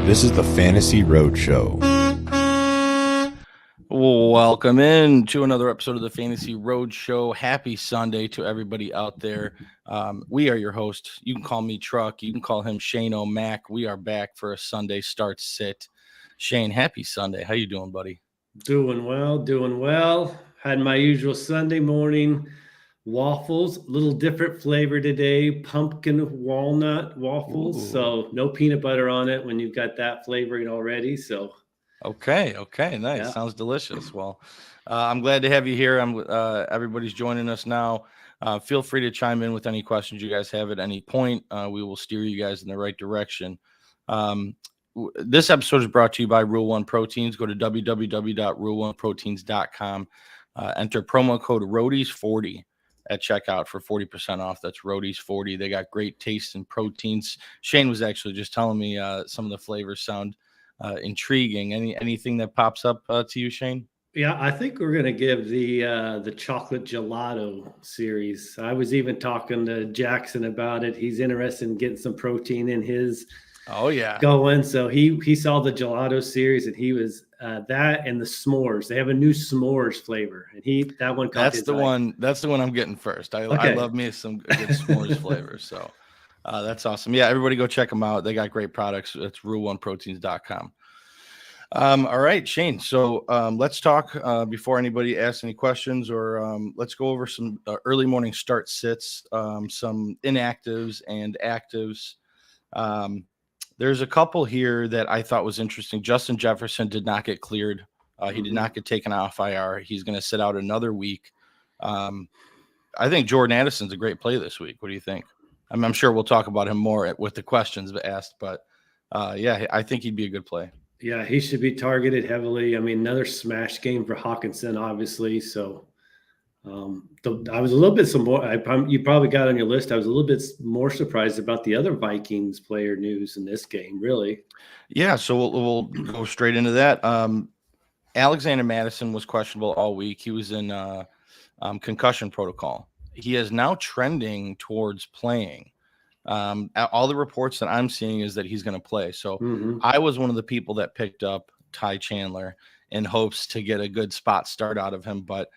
This is the Fantasy Roadshow. Welcome in to another episode of the Fantasy Roadshow. Happy Sunday to everybody out there. We are your hosts. You can call me Truck. You can call him Shane O'Mac. We are back for a Sunday start sit. Shane, happy Sunday. How you doing, buddy? Doing well. Had my usual Sunday morning waffles, a little different flavor today, pumpkin walnut waffles. Ooh. So no peanut butter on it when you've got that flavoring already. So okay, nice. Yeah. Sounds delicious. Well, I'm glad to have you here. Everybody's joining us now. Feel free to chime in with any questions you guys have at any point. We will steer you guys in the right direction. This episode is brought to you by Rule One Proteins. Go to www.rule1proteins.com. Enter promo code ROADIES40 at checkout for 40% off. That's ROADIES40. They got great taste and proteins. Shane was actually just telling me some of the flavors sound intriguing. Anything that pops up to you, Shane? Yeah, I think we're gonna give the chocolate gelato series. I was even talking to Jackson about it. He's interested in getting some protein in his going. So he saw the gelato series and he was that and the s'mores. They have a new s'mores flavor, and that one. That's the one I'm getting first. I love me some good s'mores flavors. So that's awesome. Yeah, everybody go check them out. They got great products. It's rule1proteins.com. All right, Shane. So let's talk before anybody asks any questions, or let's go over some early morning start sits, some inactives and actives. There's a couple here that I thought was interesting. Justin Jefferson did not get cleared. He did not get taken off IR. He's going to sit out another week. I think Jordan Addison's a great play this week. What do you think? I'm sure we'll talk about him more with the questions asked, but yeah, I think he'd be a good play. Yeah, he should be targeted heavily. I mean, another smash game for Hawkinson, obviously. So I was a little bit you probably got on your list. I was a little bit more surprised about the other Vikings player news in this game, really. Yeah, so we'll go straight into that. Alexander Mattison was questionable all week. He was in concussion protocol. He is now trending towards playing. All the reports that I'm seeing is that he's going to play. So I was one of the people that picked up Ty Chandler in hopes to get a good spot start out of him, but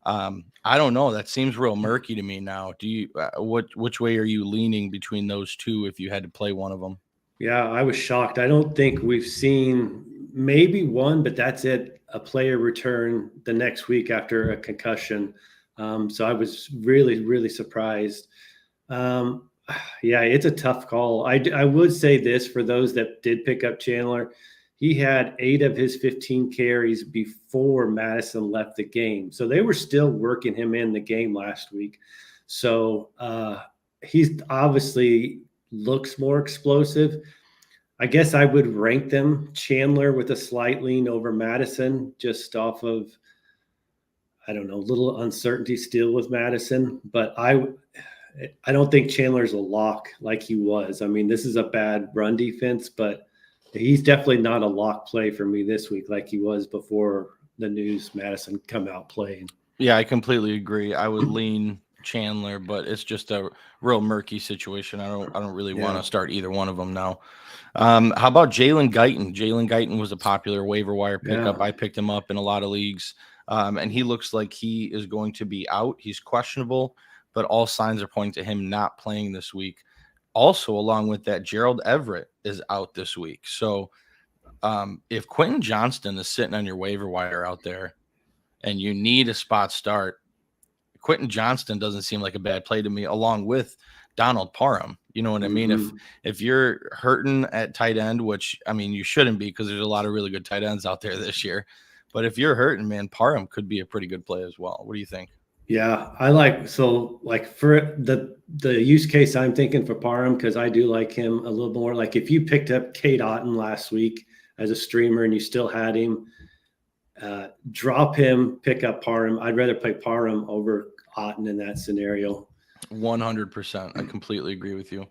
I don't know. That seems real murky to me now. Do you? Which way are you leaning between those two if you had to play one of them? Yeah, I was shocked. I don't think we've seen maybe one, but that's it. A player return the next week after a concussion. So I was really, really surprised. Yeah, it's a tough call. I would say this for those that did pick up Chandler. He had 8 of his 15 carries before Madison left the game. So they were still working him in the game last week. So he's obviously looks more explosive. I guess I would rank them Chandler with a slight lean over Madison, just off of, I don't know, little uncertainty still with Madison. But I don't think Chandler's a lock like he was. I mean, this is a bad run defense, but he's definitely not a lock play for me this week like he was before the news Madison come out playing. Yeah, I completely agree. I would lean Chandler, but it's just a real murky situation. I don't really want to start either one of them now. How about Jalen Guyton? Jalen Guyton was a popular waiver wire pickup. I picked him up in a lot of leagues, and he looks like he is going to be out. He's questionable, but all signs are pointing to him not playing this week. Also, along with that, Gerald Everett is out this week. So if Quentin Johnston is sitting on your waiver wire out there and you need a spot start, Quentin Johnston doesn't seem like a bad play to me, along with Donald Parham. You know what I mean? If you're hurting at tight end, which, I mean, you shouldn't be because there's a lot of really good tight ends out there this year. But if you're hurting, man, Parham could be a pretty good play as well. What do you think? Yeah, I like for the use case I'm thinking for Parham, because I do like him a little more. Like if you picked up Kate Otten last week as a streamer and you still had him, drop him, pick up Parham. I'd rather play Parham over Otten in that scenario. 100%. I completely agree with you.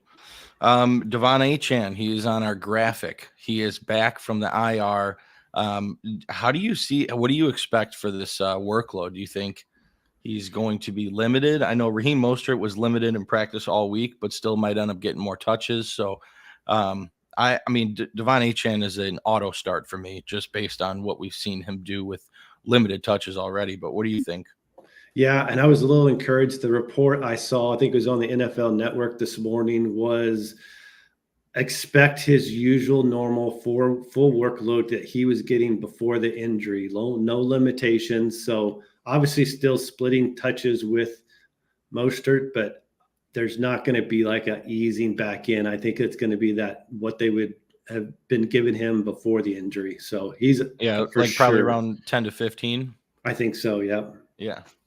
Devon Achan, he is on our graphic. He is back from the IR. What do you expect for this workload? Do you think he's going to be limited? I know Raheem Mostert was limited in practice all week, but still might end up getting more touches. So, I mean, Devon Achan is an auto start for me, just based on what we've seen him do with limited touches already. But what do you think? Yeah, and I was a little encouraged. The report I saw, I think it was on the NFL Network this morning, was expect his usual normal full workload that he was getting before the injury. No limitations. So obviously still splitting touches with Mostert, but there's not going to be like a easing back in. I think it's going to be that what they would have been giving him before the injury. So he's like probably around 10 to 15. I think so. Yeah.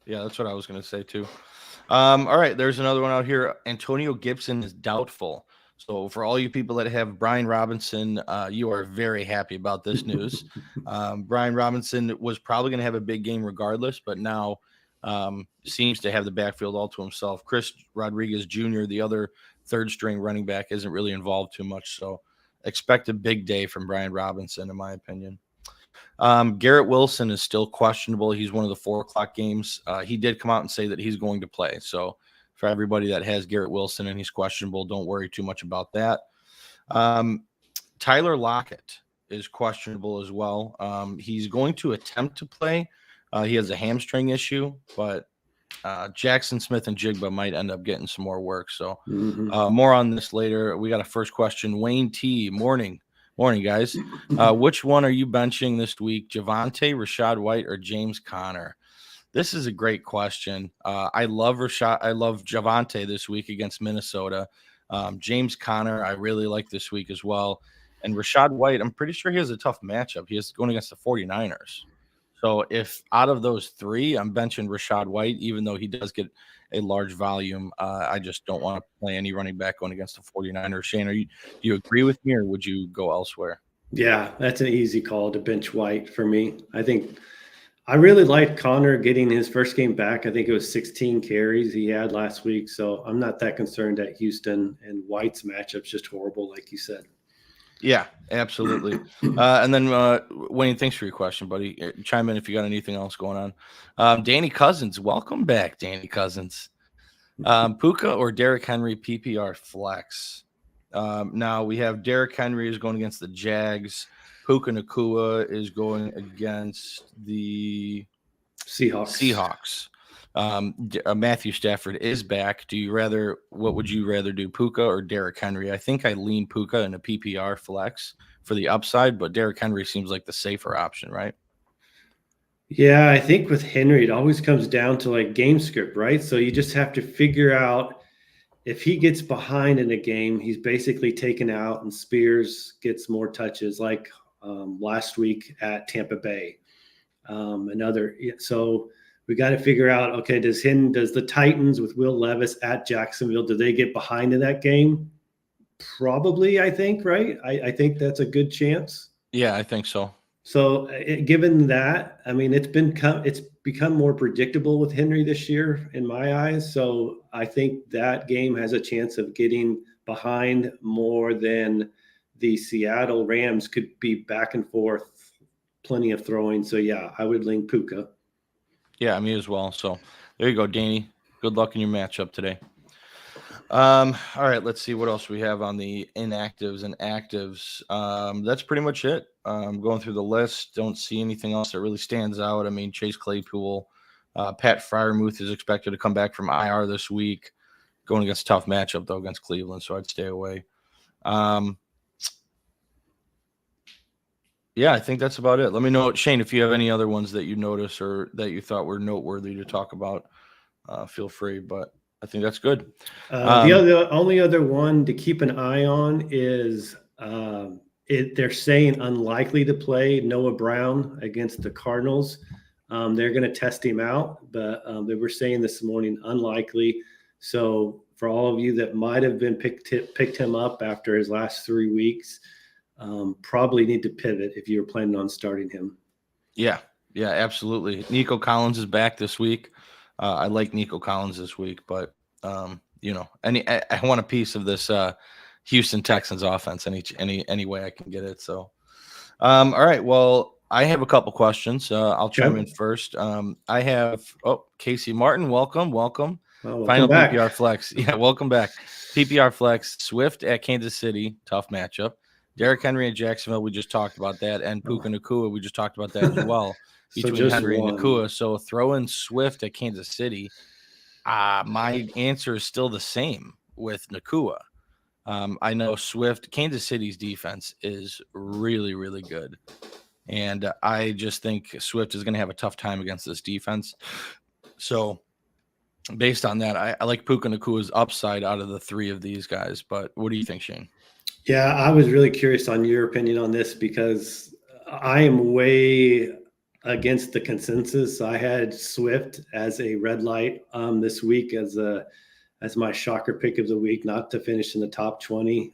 Yeah, that's what I was going to say too. All right, there's another one out here. Antonio Gibson is doubtful. So for all you people that have Brian Robinson, you are very happy about this news. Brian Robinson was probably going to have a big game regardless, but now seems to have the backfield all to himself. Chris Rodriguez Jr., the other third string running back, isn't really involved too much. So expect a big day from Brian Robinson, in my opinion. Garrett Wilson is still questionable. He's one of the 4:00 games. He did come out and say that he's going to play. So for everybody that has Garrett Wilson and he's questionable, don't worry too much about that. Tyler Lockett is questionable as well. He's going to attempt to play. He has a hamstring issue, but Jackson Smith and Jigba might end up getting some more work. So more on this later. We got a first question. Wayne T. Morning, guys. Which one are you benching this week? Javonte, Rachaad White, or James Conner? This is a great question. I love Javonte this week against Minnesota. James Conner, I really like this week as well. And Rachaad White, I'm pretty sure he has a tough matchup. He is going against the 49ers. So if out of those three, I'm benching Rachaad White, even though he does get a large volume. I just don't want to play any running back going against the 49ers. Shane, do you agree with me, or would you go elsewhere? Yeah, that's an easy call to bench White for me. I think I really liked Conner getting his first game back. I think it was 16 carries he had last week. So I'm not that concerned at Houston, and White's matchup's just horrible, like you said. Yeah, absolutely. And then Wayne, thanks for your question, buddy. Chime in if you got anything else going on. Danny Cousins, welcome back, Danny Cousins. Puka or Derrick Henry PPR flex. Now we have Derrick Henry is going against the Jags. Puka Nacua is going against the Seahawks. Matthew Stafford is back. What would you rather do, Puka or Derrick Henry? I think I lean Puka in a PPR flex for the upside, but Derrick Henry seems like the safer option, right? Yeah, I think with Henry, it always comes down to like game script, right? So you just have to figure out if he gets behind in a game, he's basically taken out and Spears gets more touches like last week at Tampa Bay. So we got to figure out, okay, does the Titans with Will Levis at Jacksonville, do they get behind in that game? Probably, I think, right? I think that's a good chance. Yeah, I think so. So given that, I mean, it's become more predictable with Henry this year in my eyes. So I think that game has a chance of getting behind more than the Seattle Rams could be back and forth, plenty of throwing. So yeah, I would lean Puka. Yeah, me as well. So there you go, Danny. Good luck in your matchup today. All right, let's see what else we have on the inactives and actives. That's pretty much it. Going through the list, don't see anything else that really stands out. I mean, Chase Claypool, Pat Freiermuth is expected to come back from IR this week, going against a tough matchup though against Cleveland, so I'd stay away. Yeah, I think that's about it. Let me know, Shane, if you have any other ones that you notice or that you thought were noteworthy to talk about. Feel free, but I think that's good. The only other one to keep an eye on is they're saying unlikely to play Noah Brown against the Cardinals. They're going to test him out, but they were saying this morning unlikely. So for all of you that might have been picked him up after his last 3 weeks, probably need to pivot if you're planning on starting him. Yeah, absolutely. Nico Collins is back this week. I like Nico Collins this week, but I want a piece of this Houston Texans offense any way I can get it. So, all right. Well, I have a couple questions. I'll chime in first. I have Casey Martin. Welcome. Welcome Final back. PPR flex. Yeah, welcome back. PPR flex. Swift at Kansas City. Tough matchup. Derrick Henry at Jacksonville. We just talked about that, and Puka Nacua. We just talked about that as well. Between Henry and Nacua. So throw in Swift at Kansas City. My answer is still the same with Nacua. I know Kansas City's defense is really, really good. And I just think Swift is going to have a tough time against this defense. So based on that, I like Puka Nacua's upside out of the three of these guys. But what do you think, Shane? Yeah, I was really curious on your opinion on this because I am way against the consensus. I had Swift as a red light this week as my shocker pick of the week, not to finish in the top 20.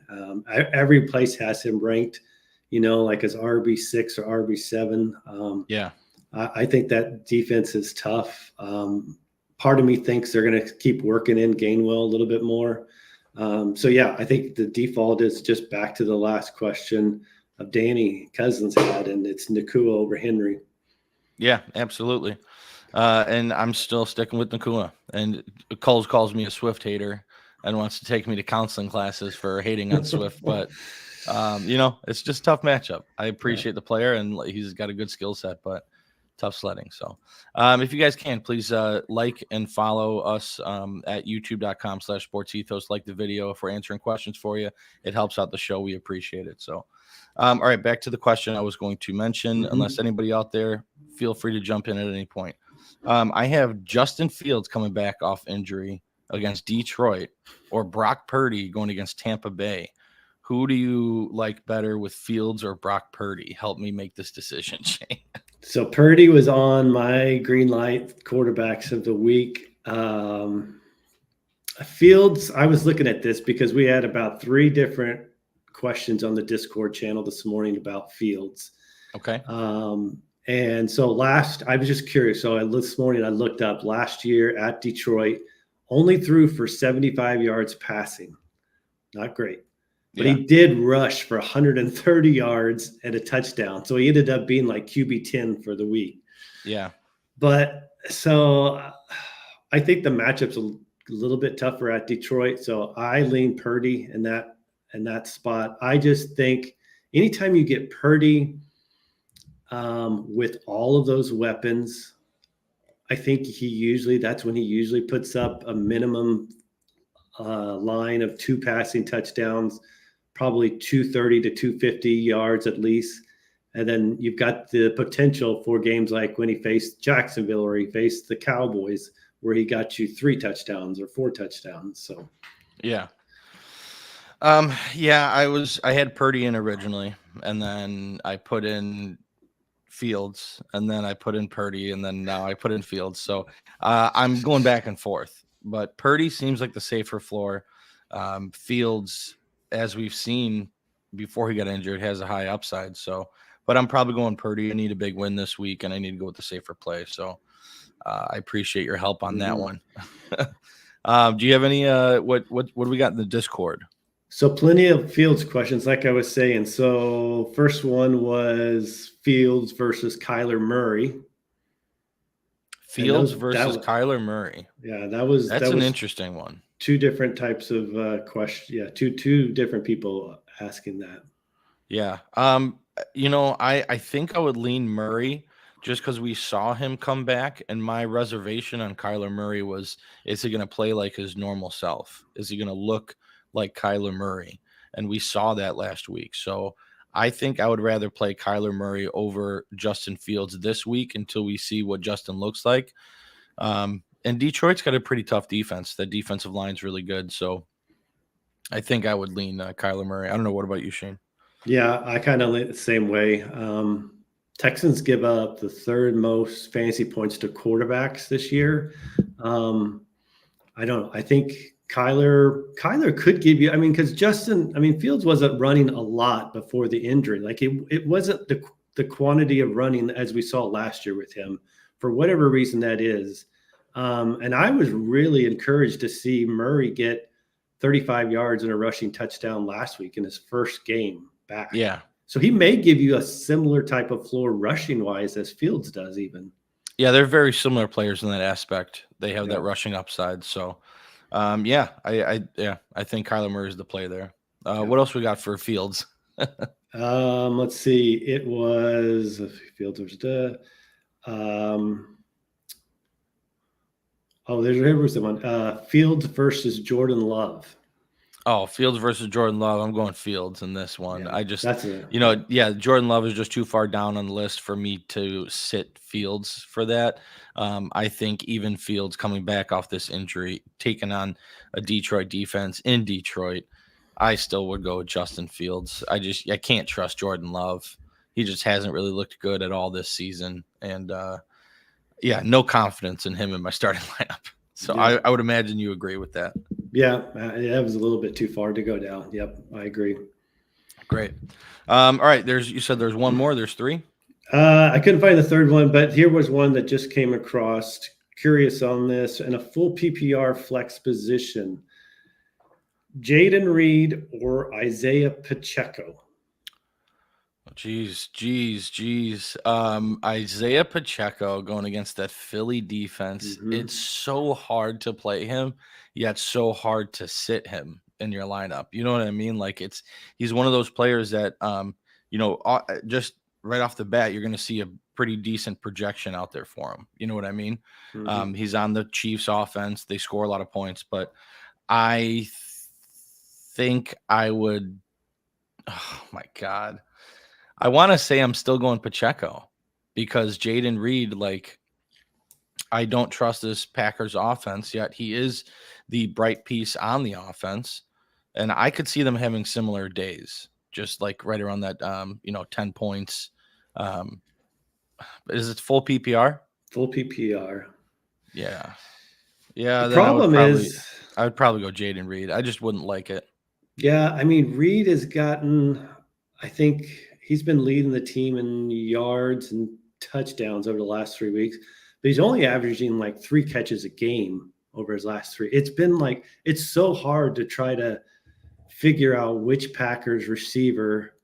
Every place has him ranked, like as RB6 or RB7. Yeah. I think that defense is tough. Part of me thinks they're going to keep working in Gainwell a little bit more. So yeah, I think the default is just back to the last question of Danny Cousins had, and it's Nacua over Henry. Yeah, absolutely. And I'm still sticking with Nacua. And Kulz calls me a Swift hater and wants to take me to counseling classes for hating on Swift. But, it's just a tough matchup. I appreciate the player, and he's got a good skill set, but tough sledding. So if you guys can, please like and follow us at youtube.com/sportsethos. Like the video. If we're answering questions for you, it helps out the show. We appreciate it. So, all right, back to the question I was going to mention. Unless anybody out there, feel free to jump in at any point. I have Justin Fields coming back off injury against Detroit, or Brock Purdy going against Tampa Bay. Who do you like better with Fields or Brock Purdy? Help me make this decision, Shane. So Purdy was on my green light quarterbacks of the week. Fields, I was looking at this because we had about 3 different questions on the Discord channel this morning about Fields. Okay. And so I was just curious. So this morning I looked up last year at Detroit, only threw for 75 yards passing. Not great. But he did rush for 130 yards and a touchdown. So he ended up being like QB 10 for the week. Yeah. But so I think the matchup's a little bit tougher at Detroit. So I lean Purdy in that spot. I just think anytime you get Purdy with all of those weapons, I think that's when he usually puts up a minimum line of 2 passing touchdowns, probably 230 to 250 yards at least. And then you've got the potential for games like when he faced Jacksonville or he faced the Cowboys, where he got you 3 touchdowns or 4 touchdowns. So, yeah. I had Purdy in originally, and then I put in Fields, and then I put in Purdy, and then now I put in Fields. So I'm going back and forth, but Purdy seems like the safer floor. Fields, as we've seen before he got injured, has a high upside. So, but I'm probably going Purdy. I need a big win this week, and I need to go with the safer play. So I appreciate your help on that one. Do you have any, what do we got in the Discord? So plenty of Fields questions, like I was saying. So first one was Fields versus Kyler Murray. Fields versus Kyler Murray. Yeah, that's an interesting one. 2 different types of questions. Yeah, two different people asking that. Yeah. I think I would lean Murray just because we saw him come back, and my reservation on Kyler Murray was, is he going to play like his normal self? Is he going to look like Kyler Murray? And we saw that last week. So I think I would rather play Kyler Murray over Justin Fields this week until we see what Justin looks like. And Detroit's got a pretty tough defense. The defensive line's really good. So I think I would lean Kyler Murray. I don't know. What about you, Shane? Yeah, I kind of lean the same way. Texans give up the 3rd most fantasy points to quarterbacks this year. I think Kyler could give you, because Fields wasn't running a lot before the injury. Like it wasn't the quantity of running as we saw last year with him, for whatever reason that is. And I was really encouraged to see Murray get 35 yards and a rushing touchdown last week in his first game back. Yeah. So he may give you a similar type of floor rushing wise as Fields does even. Yeah, they're very similar players in that aspect. They have that rushing upside. So, I think Kyler Murray is the play there. What else we got for Fields? Let's see. It was Fields was there was the one. Fields versus Jordan Love. Oh, Fields versus Jordan Love. I'm going Fields in this one. Yeah, Jordan Love is just too far down on the list for me to sit Fields for that. I think even Fields coming back off this injury, taking on a Detroit defense in Detroit, I still would go with Justin Fields. I can't trust Jordan Love. He just hasn't really looked good at all this season. And no confidence in him in my starting lineup. So I would imagine you agree with that. Yeah, that was a little bit too far to go down. Yep, I agree. Great. All right, you said there's one more. There's three? I couldn't find the third one, but here was one that just came across. Curious on this. In a full PPR flex position, Jaden Reed or Isaiah Pacheco? Jeez. Isaiah Pacheco going against that Philly defense. Mm-hmm. It's so hard to play him, yet so hard to sit him in your lineup. You know what I mean? Like he's one of those players that, just right off the bat, you're going to see a pretty decent projection out there for him. You know what I mean? Mm-hmm. He's on the Chiefs offense. They score a lot of points, but I think I would, oh my God. I want to say I'm still going Pacheco because Jaden Reed, I don't trust this Packers offense, yet he is the bright piece on the offense. And I could see them having similar days, just like right around that, 10 points. Is it full PPR? Full PPR. Yeah. Yeah. The problem I would probably go Jaden Reed. I just wouldn't like it. Yeah. I mean, Reed has gotten, I think he's been leading the team in yards and touchdowns over the last 3 weeks, but he's only averaging 3 catches a game over his last 3. It's been it's so hard to try to figure out which Packers receiver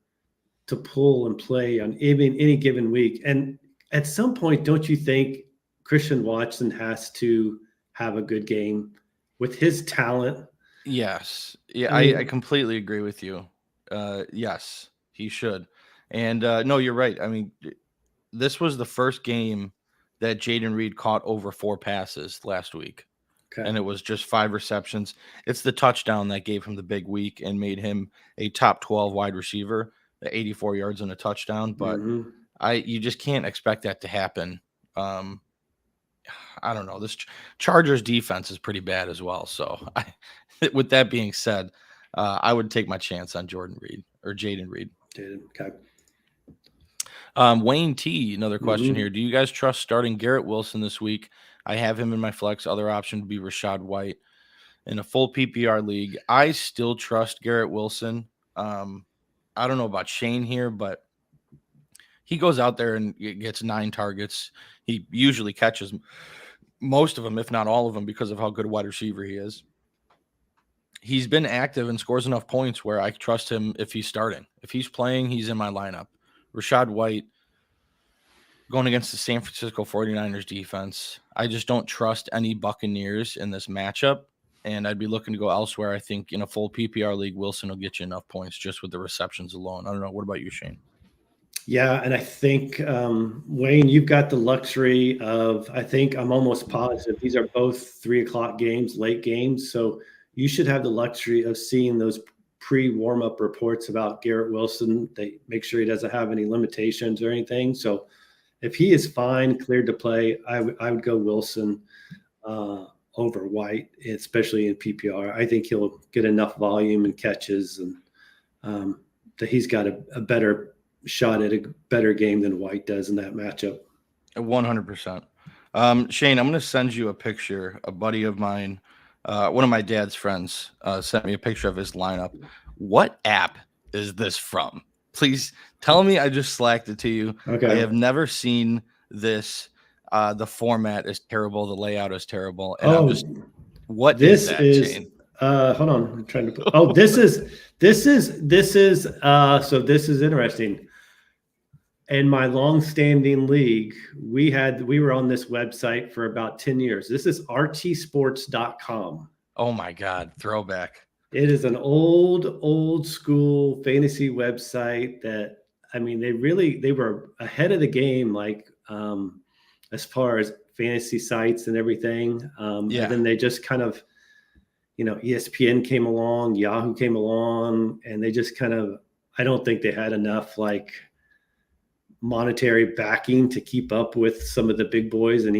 to pull and play on any given week. And at some point, don't you think Christian Watson has to have a good game with his talent? Yes. Yeah, I completely agree with you. Yes, he should. And no, you're right. I mean, this was the first game that Jaden Reed caught over 4 passes last week. Okay. And it was just 5 receptions. It's the touchdown that gave him the big week and made him a top 12 wide receiver, 84 yards and a touchdown. But you just can't expect that to happen. I don't know. This Chargers defense is pretty bad as well. So with that being said, I would take my chance on Jaden Reed. Okay. Wayne T, another question here. Do you guys trust starting Garrett Wilson this week? I have him in my flex. Other option would be Rashad White. In a full PPR league, I still trust Garrett Wilson. I don't know about Shane here, but he goes out there and gets 9 targets. He usually catches most of them, if not all of them, because of how good a wide receiver he is. He's been active and scores enough points where I trust him if he's starting. If he's playing, he's in my lineup. Rashad White going against the San Francisco 49ers defense. I just don't trust any Buccaneers in this matchup, and I'd be looking to go elsewhere. I think in a full PPR league, Wilson will get you enough points just with the receptions alone. I don't know. What about you, Shane? Yeah, and I think, Wayne, you've got the luxury of, I think I'm almost positive these are both 3 o'clock games, late games. So you should have the luxury of seeing those pre-warm-up reports about Garrett Wilson. They make sure he doesn't have any limitations or anything. So if he is fine, cleared to play, I would go Wilson over White, especially in PPR. I think he'll get enough volume and catches, and that he's got a better shot at a better game than White does in that matchup. 100%. Shane, I'm going to send you a picture. A buddy of mine, one of my dad's friends, sent me a picture of his lineup. What app is this from? Please tell me I just slacked it to you. Okay. I have never seen this The format is terrible. The layout is terrible. And I'm just, what this is that, is Shane? hold on, I'm trying to put, this is so this is interesting. In my long-standing league, we were on this website for about 10 years. This is rtsports.com. Oh my God, throwback. It is an old school fantasy website that, I mean, they were ahead of the game, like as far as fantasy sites and everything. And then they just kind of, ESPN came along, Yahoo came along, and they just kind of, I don't think they had enough like monetary backing to keep up with some of the big boys and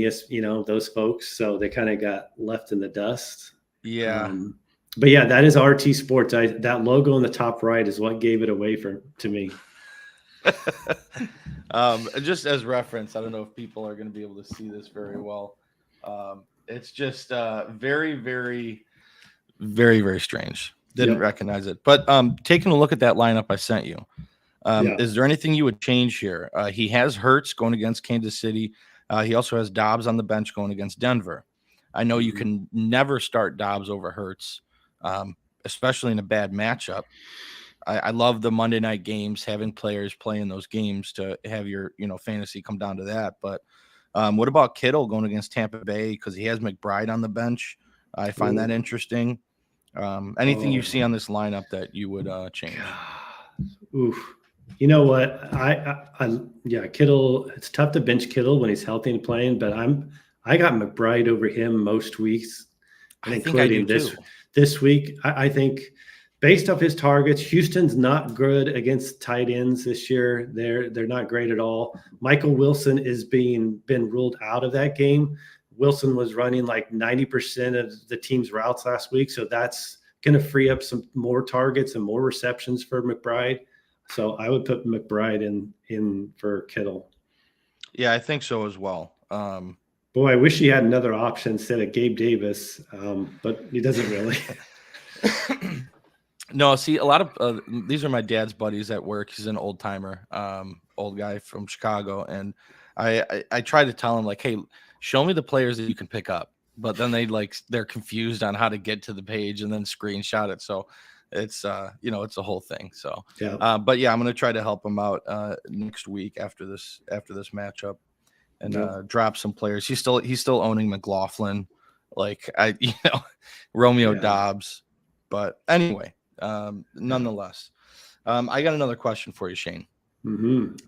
those folks. So they kind of got left in the dust. Yeah. But yeah, that is RT Sports. That logo in the top right is what gave it away to me. Just as reference, I don't know if people are going to be able to see this very well. It's just very, very, very, very strange. Didn't recognize it. But taking a look at that lineup I sent you, is there anything you would change here? He has Hurts going against Kansas City. He also has Dobbs on the bench going against Denver. I know you can never start Dobbs over Hurts, especially in a bad matchup. I love the Monday night games, having players play in those games to have your fantasy come down to that. But what about Kittle going against Tampa Bay because he has McBride on the bench? I find that interesting. Anything you see on this lineup that you would change? Oof. You know what? Kittle. It's tough to bench Kittle when he's healthy and playing, but I got McBride over him most weeks, including this week. I think based off his targets, Houston's not good against tight ends this year. They're not great at all. Michael Wilson is been ruled out of that game. Wilson was running like 90% of the team's routes last week, so that's going to free up some more targets and more receptions for McBride. So I would put McBride in for Kittle. Yeah, I think so as well. Boy, I wish he had another option instead of Gabe Davis, but he doesn't really. No, see, a lot of these are my dad's buddies at work. He's an old timer, old guy from Chicago, and I try to tell him like, hey, show me the players that you can pick up, but then they're confused on how to get to the page and then screenshot it. So it's it's a whole thing. So but yeah, I'm gonna try to help him out next week after this matchup and drop some players. He's still owning McLaughlin, like Romeo Dobbs, but anyway. Nonetheless, I got another question for you, Shane.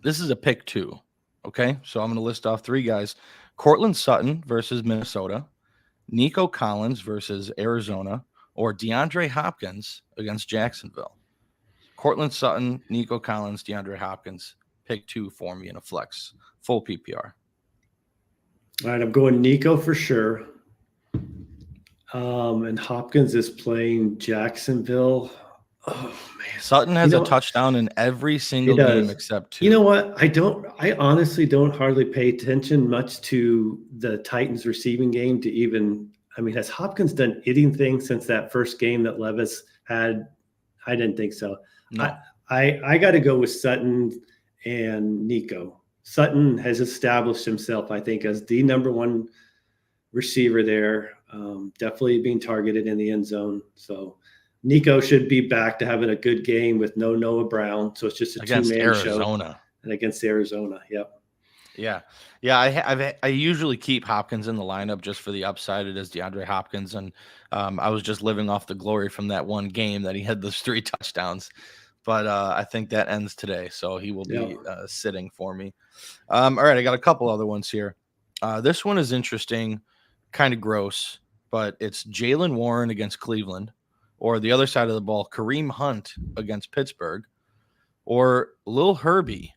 This is a pick 2. Okay, so I'm going to list off 3 guys: Cortland Sutton versus Minnesota, Nico Collins versus Arizona, or DeAndre Hopkins against Jacksonville. Cortland Sutton, Nico Collins, DeAndre Hopkins. Pick 2 for me in a flex, full PPR. All right, I'm going Nico for sure. And Hopkins is playing Jacksonville. Oh man, Sutton has a touchdown in every single game except 2. You know what? I honestly don't hardly pay attention much to the Titans receiving game to even. I mean, has Hopkins done anything since that first game that Levis had? I didn't think so. No. I got to go with Sutton and Nico. Sutton has established himself, I think, as the number 1 receiver there. Definitely being targeted in the end zone. So Nico should be back to having a good game with no Noah Brown. So it's just a 2-man show. And against Arizona. Yep. Yeah. I usually keep Hopkins in the lineup just for the upside. It is DeAndre Hopkins. And I was just living off the glory from that one game that he had those 3 touchdowns. But I think that ends today. So he will be sitting for me. All right. I got a couple other ones here. This one is interesting, kind of gross, but it's Jaylen Warren against Cleveland, or the other side of the ball, Kareem Hunt against Pittsburgh, or Lil Herbie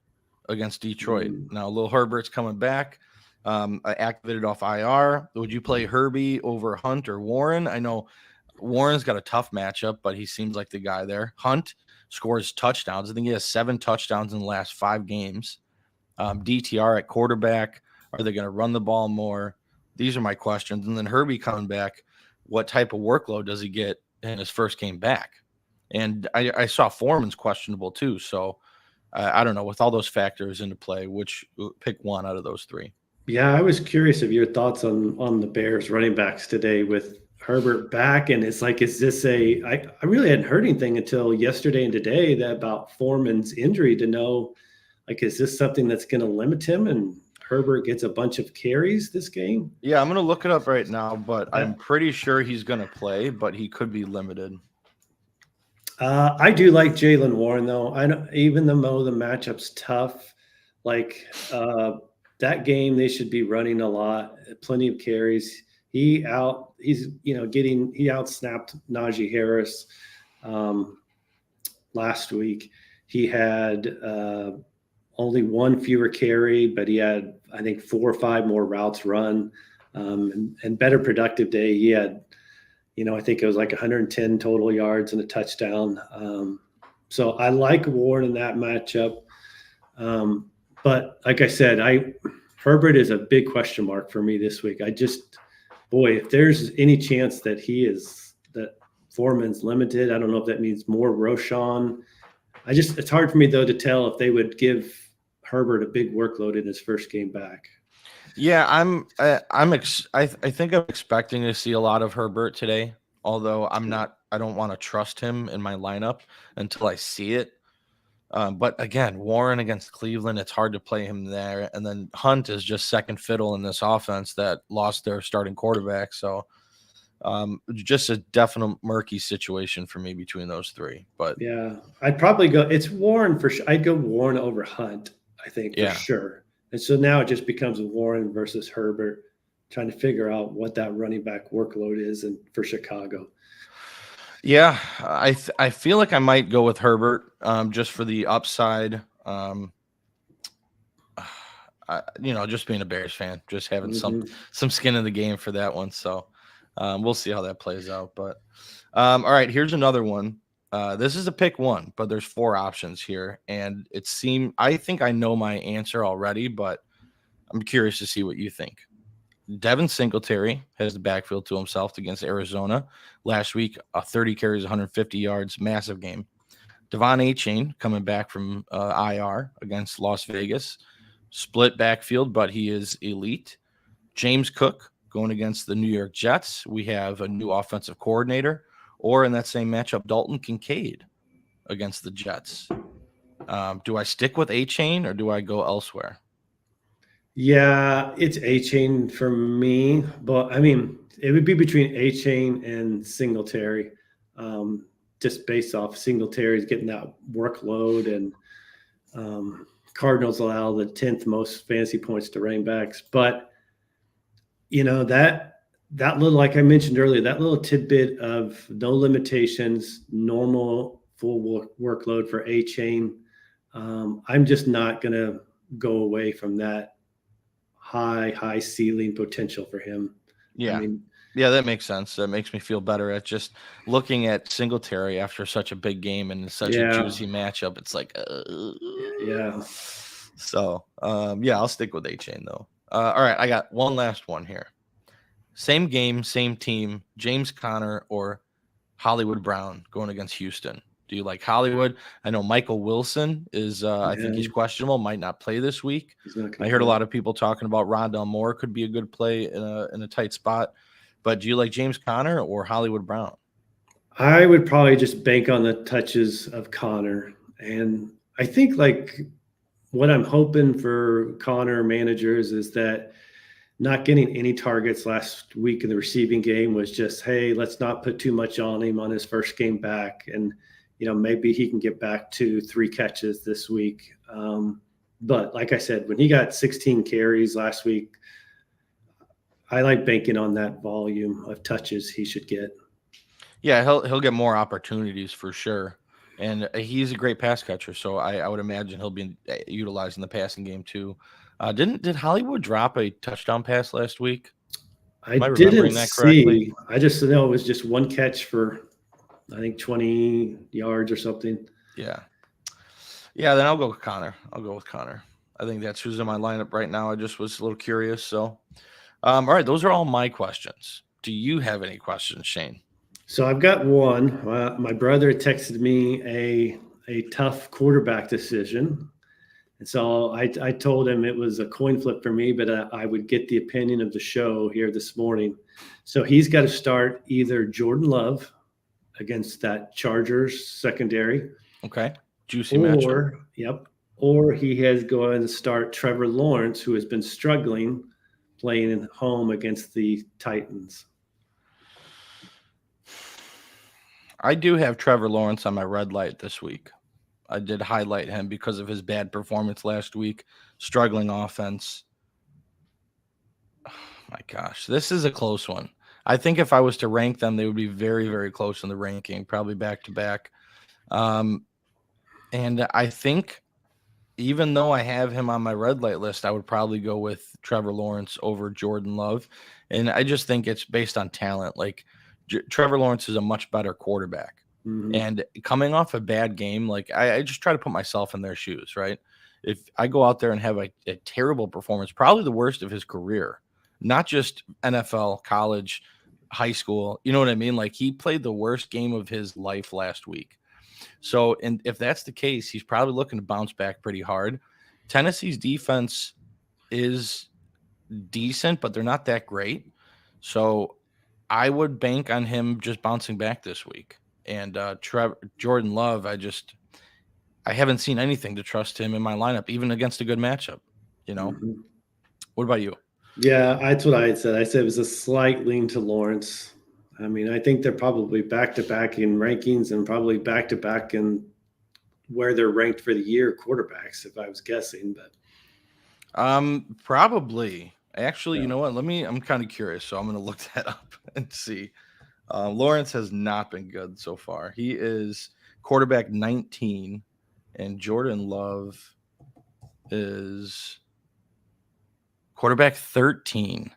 against Detroit. Now, Lil Herbert's coming back. I activated off IR. Would you play Herbie over Hunt or Warren? I know Warren's got a tough matchup, but he seems like the guy there. Hunt scores touchdowns. I think he has 7 touchdowns in the last 5 games. DTR at quarterback. Are they going to run the ball more? These are my questions. And then Herbie coming back, what type of workload does he get in his first game back? And I saw Foreman's questionable too. So I don't know. With all those factors into play, pick one out of those 3? Yeah, I was curious of your thoughts on the Bears running backs today with Herbert back, and it's like, is this I really hadn't heard anything until yesterday and today that about Foreman's injury to know, like, is this something that's going to limit him and Herbert gets a bunch of carries this game? Yeah, I'm gonna look it up right now, but I'm That, pretty sure he's gonna play, but he could be limited. I do like Jalen Warren though. I don't, even though the matchup's tough, like that game they should be running a lot, plenty of carries. He's he out snapped Najee Harris um, last week. He had only one fewer carry, but he had I think 4 or 5 more routes run and better productive day. He had I think it was like 110 total yards and a touchdown. So I like Warren in that matchup. But like I said, Herbert is a big question mark for me this week. Boy, if there's any chance that that Foreman's limited, I don't know if that means more Roshan. It's hard for me though to tell if they would give Herbert a big workload in his first game back. Yeah, I think I'm expecting to see a lot of Herbert today, although I'm not. I don't want to trust him in my lineup until I see it. But again, Warren against Cleveland, it's hard to play him there. And then Hunt is just second fiddle in this offense that lost their starting quarterback. So just a definite murky situation for me between those three. But yeah, I'd probably go. It's Warren for sure. I'd go Warren over Hunt, I think, for sure. And so now it just becomes Warren versus Herbert, trying to figure out what that running back workload is for Chicago. Yeah, I feel like I might go with Herbert just for the upside. Just being a Bears fan, just having some skin in the game for that one. So we'll see how that plays out. But all right, here's another one. This is a pick one, but there's 4 options here, and I think I know my answer already, but I'm curious to see what you think. Devin Singletary has the backfield to himself against Arizona last week. 30 carries, 150 yards, massive game. Devon Achane coming back from IR against Las Vegas, split backfield, but he is elite. James Cook going against the New York Jets. We have a new offensive coordinator, or in that same matchup, Dalton Kincaid against the Jets. Do I stick with Achane or do I go elsewhere? Yeah, it's Achane for me, but I mean, it would be between Achane and Singletary, just based off Singletary's getting that workload, and Cardinals allow the 10th most fantasy points to running backs. But that little, like I mentioned earlier, that little tidbit of no limitations, normal full workload for Achane. I'm just not going to go away from that high ceiling potential for him. Yeah. That makes sense. That makes me feel better at just looking at Singletary after such a big game and such a juicy matchup. It's like, yeah. So, I'll stick with Achane though. All right, I got one last one here. Same game, same team. James Conner or Hollywood Brown going against Houston. Do you like Hollywood? I know Michael Wilson is, I think he's questionable, might not play this week. I heard a lot of people talking about Rondell Moore could be a good play in a tight spot. But do you like James Conner or Hollywood Brown? I would probably just bank on the touches of Conner. And I think like what I'm hoping for Conner managers is that not getting any targets last week in the receiving game was just, hey, let's not put too much on him on his first game back. And maybe he can get back to 3 catches this week. But like I said, when he got 16 carries last week, I like banking on that volume of touches he should get. Yeah, he'll get more opportunities for sure. And he's a great pass catcher, so I would imagine he'll be utilized in the passing game too. Did Hollywood drop a touchdown pass last week? I didn't see. I just know it was just one catch for I think 20 yards or something. Yeah. Then I'll go with Conner. I think that's who's in my lineup right now. I just was a little curious. So, all right, those are all my questions. Do you have any questions, Shane? So I've got one. My brother texted me a tough quarterback decision. And so I told him it was a coin flip for me, but I would get the opinion of the show here this morning. So he's got to start either Jordan Love against that Chargers secondary. Okay. Juicy matchup. Or he has going to start Trevor Lawrence, who has been struggling playing at home against the Titans. I do have Trevor Lawrence on my red light this week. I did highlight him because of his bad performance last week, struggling offense. Oh, my gosh, this is a close one. I think if I was to rank them, they would be very, very close in the ranking, probably back to back. And I think even though I have him on my red light list, I would probably go with Trevor Lawrence over Jordan Love. And I just think it's based on talent. Like Trevor Lawrence is a much better quarterback. Mm-hmm. And coming off a bad game, like I just try to put myself in their shoes, right? If I go out there and have a terrible performance, probably the worst of his career, not just NFL, college, high school, you know what I mean? Like he played the worst game of his life last week. So, and if that's the case, he's probably looking to bounce back pretty hard. Tennessee's defense is decent, but they're not that great. So I would bank on him just bouncing back this week. And Jordan Love, I haven't seen anything to trust him in my lineup, even against a good matchup, you know? Mm-hmm. What about you? Yeah, that's what I had said. I said it was a slight lean to Lawrence. I mean, I think they're probably back-to-back in rankings and probably back-to-back in where they're ranked for the year quarterbacks, if I was guessing. But probably. Actually, You know what? I'm kind of curious, so I'm going to look that up and see. Lawrence has not been good so far. He is quarterback 19, and Jordan Love is quarterback 13.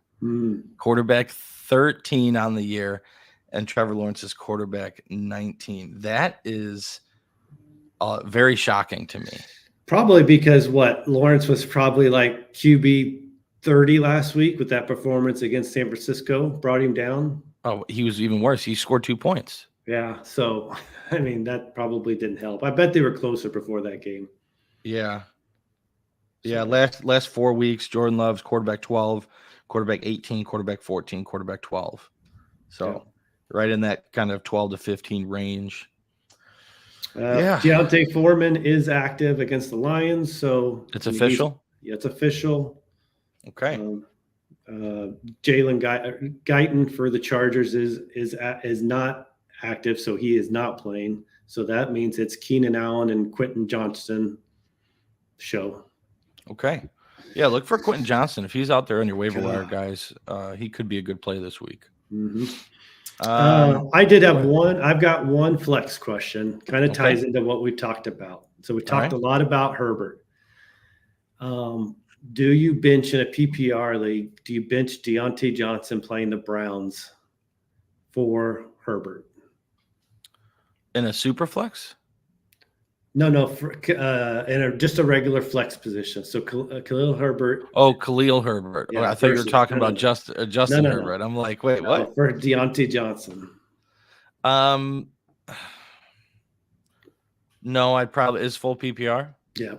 Quarterback 13 on the year, and Trevor Lawrence is quarterback 19. That is very shocking to me. Probably because Lawrence was probably like QB 30 last week with that performance against San Francisco, brought him down. Oh, he was even worse. He scored 2 points. Yeah, so, I mean, that probably didn't help. I bet they were closer before that game. Yeah. Yeah, last 4 weeks, Jordan Love's quarterback 12, quarterback 18, quarterback 14, quarterback 12. So right in that kind of 12 to 15 range. Deontay Foreman is active against the Lions, so it's official? It's official. Okay. Jalen Guyton for the Chargers is not active, so he is not playing. So that means it's Keenan Allen and Quentin Johnston show. Okay. Yeah, look for Quentin Johnston. If he's out there on your waiver wire, guys, he could be a good play this week. Mm-hmm. I did have one. I've got one flex question. Kind of ties into what we talked about. So we talked a lot about Herbert. Do you bench in a PPR league? Do you bench Deontay Johnson playing the Browns for Herbert? In a super flex? No, in just a regular flex position. So Khalil Herbert. Oh, Khalil Herbert. Yeah, I thought you were talking about Justin Herbert. I'm like, wait, what? For Deontay Johnson. No, I'd probably is full PPR. Yeah.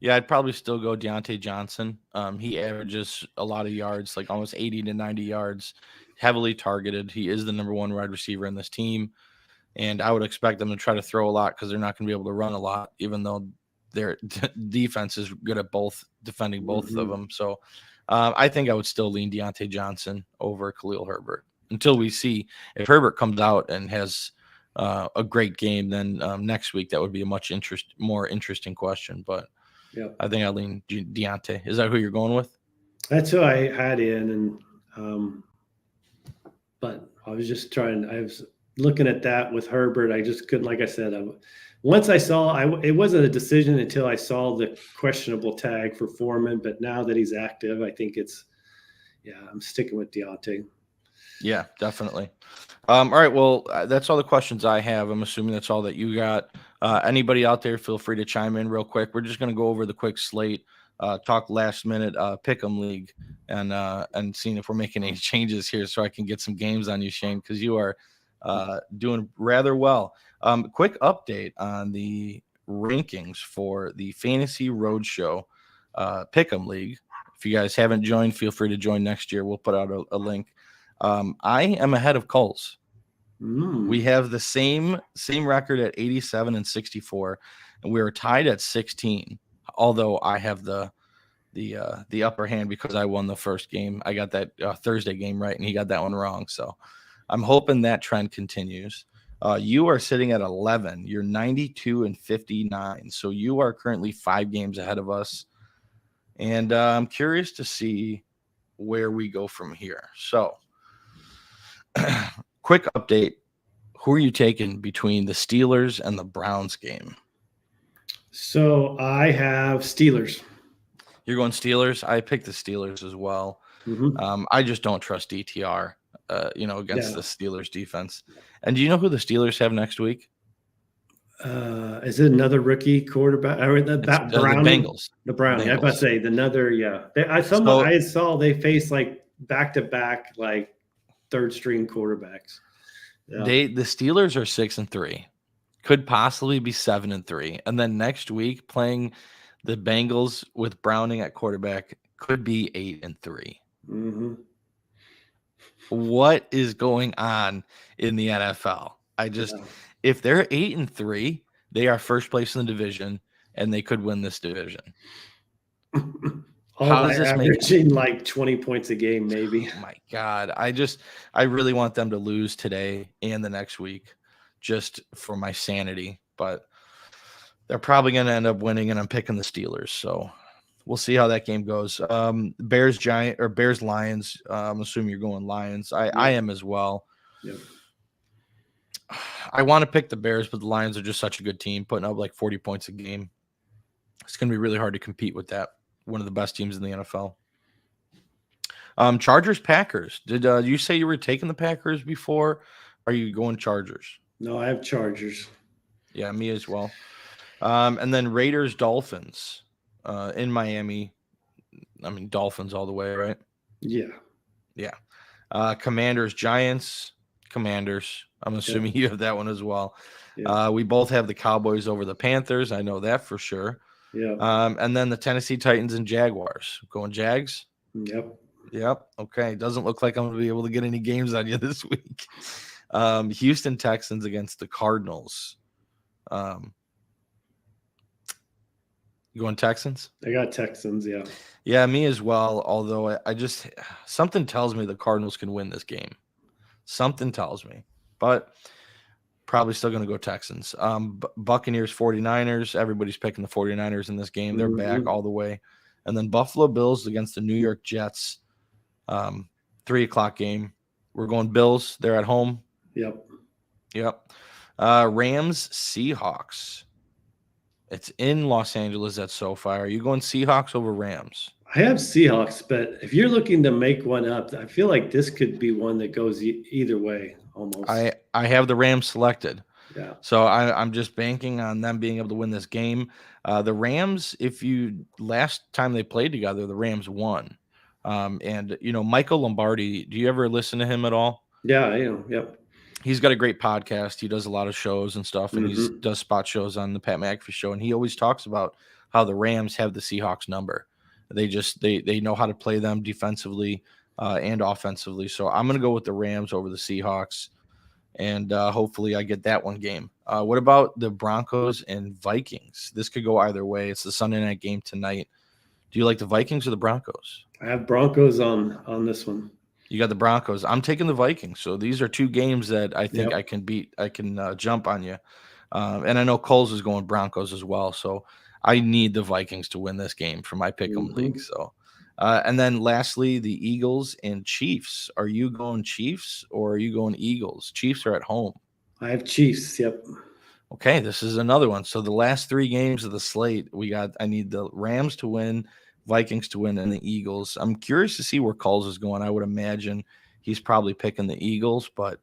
Yeah, I'd probably still go Deontay Johnson. He averages a lot of yards, like almost 80 to 90 yards, heavily targeted. He is the number one wide receiver in this team. And I would expect them to try to throw a lot because they're not going to be able to run a lot, even though their defense is good at defending both of them. So I think I would still lean Deontay Johnson over Khalil Herbert until we see if Herbert comes out and has a great game. Then next week that would be a much more interesting question. But I think I lean Deontay. Is that who you're going with? That's who I had in, and but I was just trying. I was looking at that with Herbert. I just couldn't. Like I said, once I saw, it wasn't a decision until I saw the questionable tag for Foreman. But now that he's active, I think I'm sticking with Deontay. Yeah, definitely. All right. Well, that's all the questions I have. I'm assuming that's all that you got. Anybody out there, feel free to chime in real quick. We're just going to go over the quick slate, talk last minute pick'em league, and seeing if we're making any changes here so I can get some games on you, Shane, because you are doing rather well. Quick update on the rankings for the Fantasy Roadshow Pick'em League. If you guys haven't joined, feel free to join next year. We'll put out a link. I am ahead of Kulz. We have the same record at 87 and 64, and we are tied at 16. Although I have the upper hand because I won the first game. I got that Thursday game right, and he got that one wrong. So I'm hoping that trend continues. You are sitting at 11. You're 92 and 59. So you are currently 5 games ahead of us. And I'm curious to see where we go from here. So quick update. Who are you taking between the Steelers and the Browns game? So I have Steelers. You're going Steelers? I picked the Steelers as well. I just don't trust DTR, against the Steelers defense. And do you know who the Steelers have next week? Is it another rookie quarterback? The Bengals. The Browns. I was about to say another. Yeah, I saw they face like back-to-back like third-string quarterbacks. Yeah. The Steelers are 6-3, could possibly be 7-3, and then next week playing the Bengals with Browning at quarterback could be 8-3. What is going on in the NFL? If they're 8-3, they are first place in the division, and they could win this division. How does this averaging like 20 points a game, maybe? Oh my God. I really want them to lose today and the next week just for my sanity, but they're probably going to end up winning, and I'm picking the Steelers. So we'll see how that game goes. Bears Lions. I'm assuming you're going Lions. I am as well. Yep. I want to pick the Bears, but the Lions are just such a good team, putting up like 40 points a game. It's going to be really hard to compete with that. One of the best teams in the NFL. Chargers, Packers. Did you say you were taking the Packers before? Are you going Chargers? No, I have Chargers. Yeah, me as well. And then Raiders, Dolphins in Miami. I mean, Dolphins all the way, right? Yeah. Commanders, Giants, Commanders. I'm assuming you have that one as well. Yeah. We both have the Cowboys over the Panthers. I know that for sure. Yeah. And then the Tennessee Titans and Jaguars. Going Jags? Yep. Okay. Doesn't look like I'm going to be able to get any games on you this week. Houston Texans against the Cardinals. You going Texans? I got Texans, yeah. Yeah, me as well. Although I just something tells me the Cardinals can win this game. Something tells me. But probably still going to go Texans. Buccaneers, 49ers. Everybody's picking the 49ers in this game. They're back all the way. And then Buffalo Bills against the New York Jets. 3:00 game. We're going Bills. They're at home. Yep. Rams, Seahawks. It's in Los Angeles at SoFi. Are you going Seahawks over Rams? I have Seahawks, but if you're looking to make one up, I feel like this could be one that goes either way almost. I have the Rams selected. Yeah. So I'm just banking on them being able to win this game. The Rams, last time they played together, the Rams won. And Michael Lombardi, do you ever listen to him at all? Yeah, I am. Yep. He's got a great podcast. He does a lot of shows and stuff, and he does spot shows on the Pat McAfee show. And he always talks about how the Rams have the Seahawks number. They know how to play them defensively and offensively. So I'm going to go with the Rams over the Seahawks, and hopefully I get that one game. What about the Broncos and Vikings? This could go either way. It's the Sunday night game tonight. Do you like the Vikings or the Broncos? I have Broncos on this one. You got the Broncos. I'm taking the Vikings. So these are two games that I think I can beat. I can jump on you. And I know Kulz is going Broncos as well. So I need the Vikings to win this game for my pick'em league. So, and then lastly, the Eagles and Chiefs. Are you going Chiefs or are you going Eagles? Chiefs are at home. I have Chiefs. Yep. Okay, this is another one. So the last 3 games of the slate, I need the Rams to win, Vikings to win, and the Eagles. I'm curious to see where Kulz is going. I would imagine he's probably picking the Eagles, but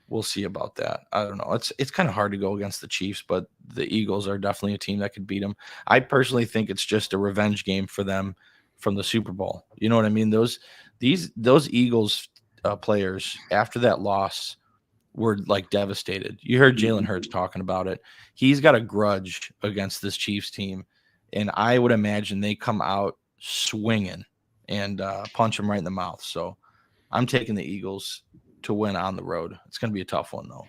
we'll see about that. I don't know. It's kind of hard to go against the Chiefs, but the Eagles are definitely a team that could beat them. I personally think it's just a revenge game for them from the Super Bowl. You know what I mean? Those Eagles players after that loss were like devastated. You heard Jalen Hurts talking about it. He's got a grudge against this Chiefs team, and I would imagine they come out swinging and punch him right in the mouth. So I'm taking the Eagles to win on the road. It's going to be a tough one, though.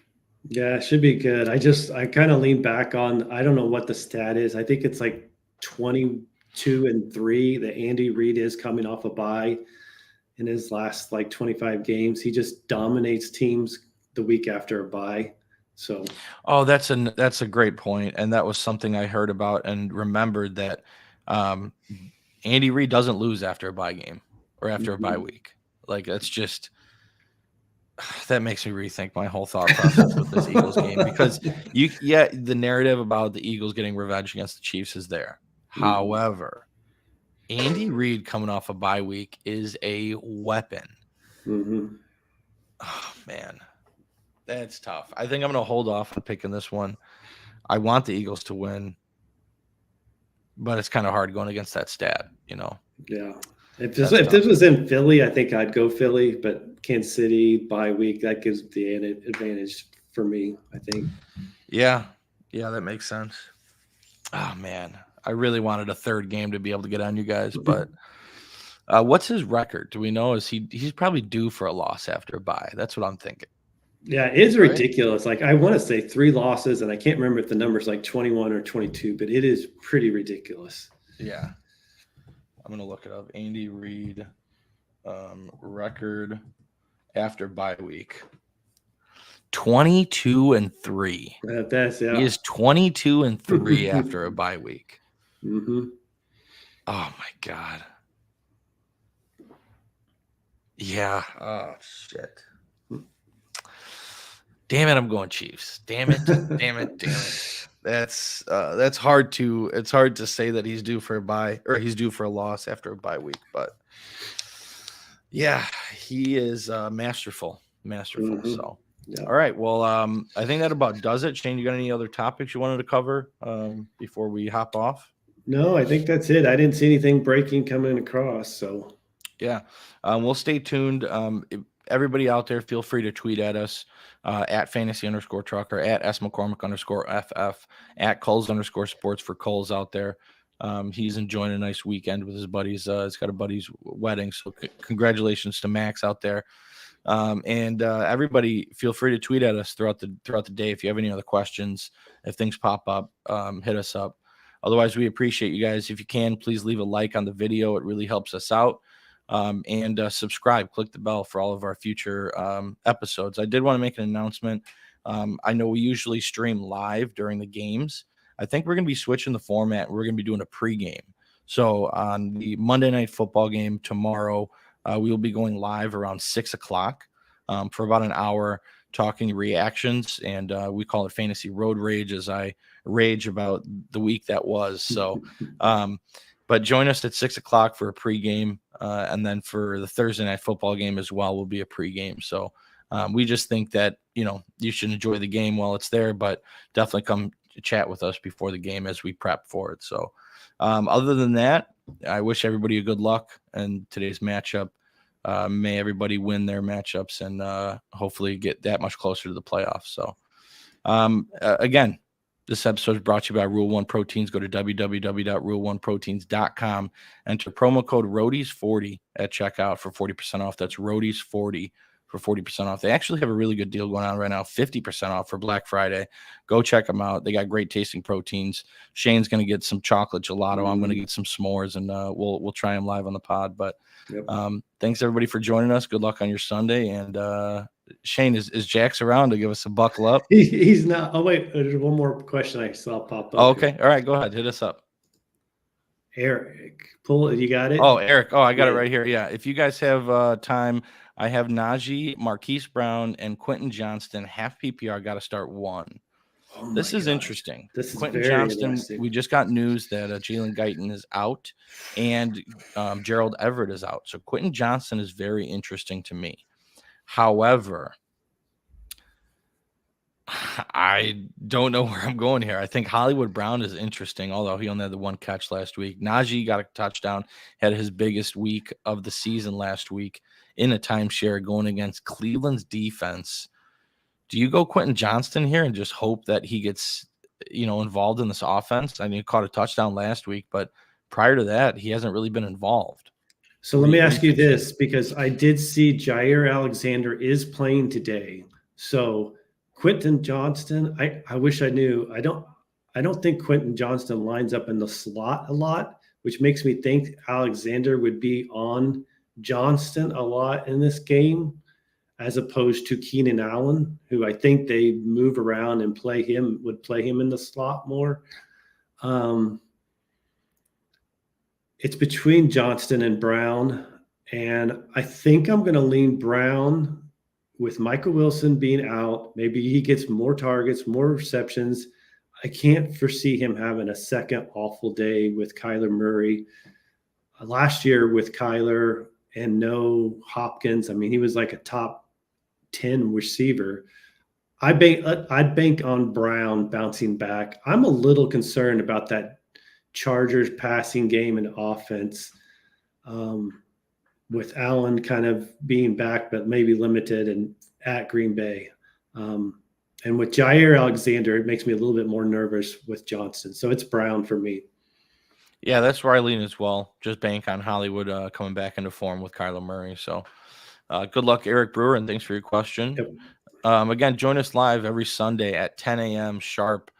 Yeah, it should be good. I kind of lean back on, I don't know what the stat is. I think it's like 22-3 that Andy Reid is coming off a bye in his last like 25 games. He just dominates teams the week after a bye. So, that's a great point, and that was something I heard about and remembered that Andy Reid doesn't lose after a bye game or after a bye week. Like that's just that makes me rethink my whole thought process with this Eagles game because the narrative about the Eagles getting revenge against the Chiefs is there. However, Andy Reid coming off a bye week is a weapon. Oh man, that's tough. I think I'm going to hold off on picking this one. I want the Eagles to win, but it's kind of hard going against that stat, you know? Yeah. If this was in Philly, I think I'd go Philly, but Kansas City bye week, that gives the advantage for me, I think. Yeah, that makes sense. Oh, man. I really wanted a third game to be able to get on you guys, but what's his record? Do we know? He's probably due for a loss after a bye. That's what I'm thinking. Yeah, it's ridiculous. Like I want to say 3 losses, and I can't remember if the number's like 21 or 22, but it is pretty ridiculous. Yeah. I'm going to look it up. Andy Reid record after bye week. 22-3. That's He is 22-3 after a bye week. Oh my God. Yeah. Oh shit. Damn it, I'm going Chiefs. Damn it. That's hard to say that he's due for a bye or he's due for a loss after a bye week, but yeah, he is masterful. So yeah. All right. Well, I think that about does it. Shane, you got any other topics you wanted to cover before we hop off? No, I think that's it. I didn't see anything breaking coming across. So yeah, we'll stay tuned. Everybody out there, feel free to tweet at us at fantasy_trucker, at smccormick_ff, at Kulz_sports for Kulz out there. He's enjoying a nice weekend with his buddies. He's got a buddy's wedding. So congratulations to Max out there. And everybody feel free to tweet at us throughout the day. If you have any other questions, if things pop up, hit us up. Otherwise, we appreciate you guys. If you can, please leave a like on the video. It really helps us out. And subscribe, click the bell for all of our future episodes. I did want to make an announcement. I know we usually stream live during the games. I think we're going to be switching the format. We're going to be doing a pregame. So on the Monday Night Football game tomorrow, we will be going live around 6:00 for about an hour, talking reactions, and we call it Fantasy Road Rage as I rage about the week that was. So, but join us at 6:00 for a pregame, and then for the Thursday Night Football game as well will be a pregame. So we just think that you should enjoy the game while it's there, but definitely come chat with us before the game as we prep for it. So other than that, I wish everybody a good luck in today's matchup. May everybody win their matchups and hopefully get that much closer to the playoffs. So again, this episode is brought to you by Rule One Proteins. Go to www.rule1proteins.com. Enter promo code ROADIES40 at checkout for 40% off. That's ROADIES40 for 40% off. They actually have a really good deal going on right now, 50% off for Black Friday. Go check them out. They got great tasting proteins. Shane's going to get some chocolate gelato. I'm going to get some s'mores, and we'll try them live on the pod. But thanks everybody for joining us. Good luck on your Sunday. And Shane, is Jax around to give us a buckle up? He's not. Oh wait, there's one more question I saw pop up. Oh, okay, all right, go ahead, hit us up. Eric, you got it? Oh, Eric. Oh, I got it right here. Yeah, if you guys have time, I have Najee, Marquise Brown, and Quentin Johnston. Half PPR, got to start one. Oh, this is interesting. This is Quentin very Johnston. interesting. We just got news that Jalen Guyton is out, and Gerald Everett is out. So Quentin Johnston is very interesting to me. However, I don't know where I'm going here. I think Hollywood Brown is interesting, although he only had the one catch last week. Najee got a touchdown, had his biggest week of the season last week in a timeshare going against Cleveland's defense. Do you go Quentin Johnston here and just hope that he gets, involved in this offense? I mean, he caught a touchdown last week, but prior to that, he hasn't really been involved. So let me ask you this, because I did see Jair Alexander is playing today. So Quentin Johnston, I wish I knew. I don't think Quentin Johnston lines up in the slot a lot, which makes me think Alexander would be on Johnston a lot in this game, as opposed to Keenan Allen, who I think they move around and would play him in the slot more. It's between Johnston and Brown, and I think I'm going to lean Brown with Michael Wilson being out. Maybe he gets more targets, more receptions. I can't foresee him having a second awful day with Kyler Murray. Last year with Kyler and no Hopkins, I mean, he was like a top 10 receiver. I'd bank on Brown bouncing back. I'm a little concerned about that Chargers passing game and offense, with Allen kind of being back, but maybe limited and at Green Bay. And with Jair Alexander, it makes me a little bit more nervous with Johnston. So it's Brown for me. Yeah, that's where I lean as well. Just bank on Hollywood coming back into form with Kyler Murray. So good luck, Eric Brewer, and thanks for your question. Yep. Again, join us live every Sunday at 10 a.m. sharp.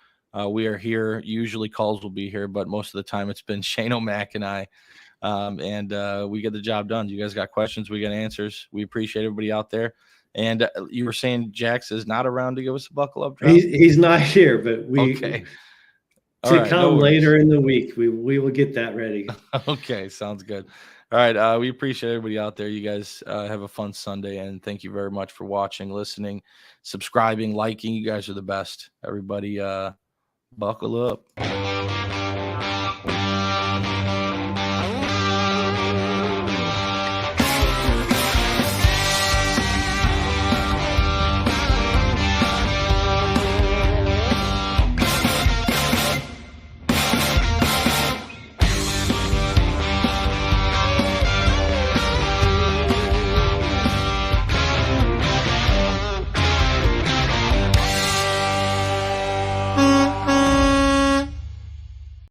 We are here. Usually Kulz will be here, but most of the time it's been Shane O'Mac and I. And we get the job done. You guys got questions, we got answers. We appreciate everybody out there. And you were saying Jax is not around to give us a buckle up drop? He's not here, but okay. Come later in the week. We will get that ready. Okay, sounds good. All right, we appreciate everybody out there. You guys have a fun Sunday, and thank you very much for watching, listening, subscribing, liking. You guys are the best. Everybody buckle up.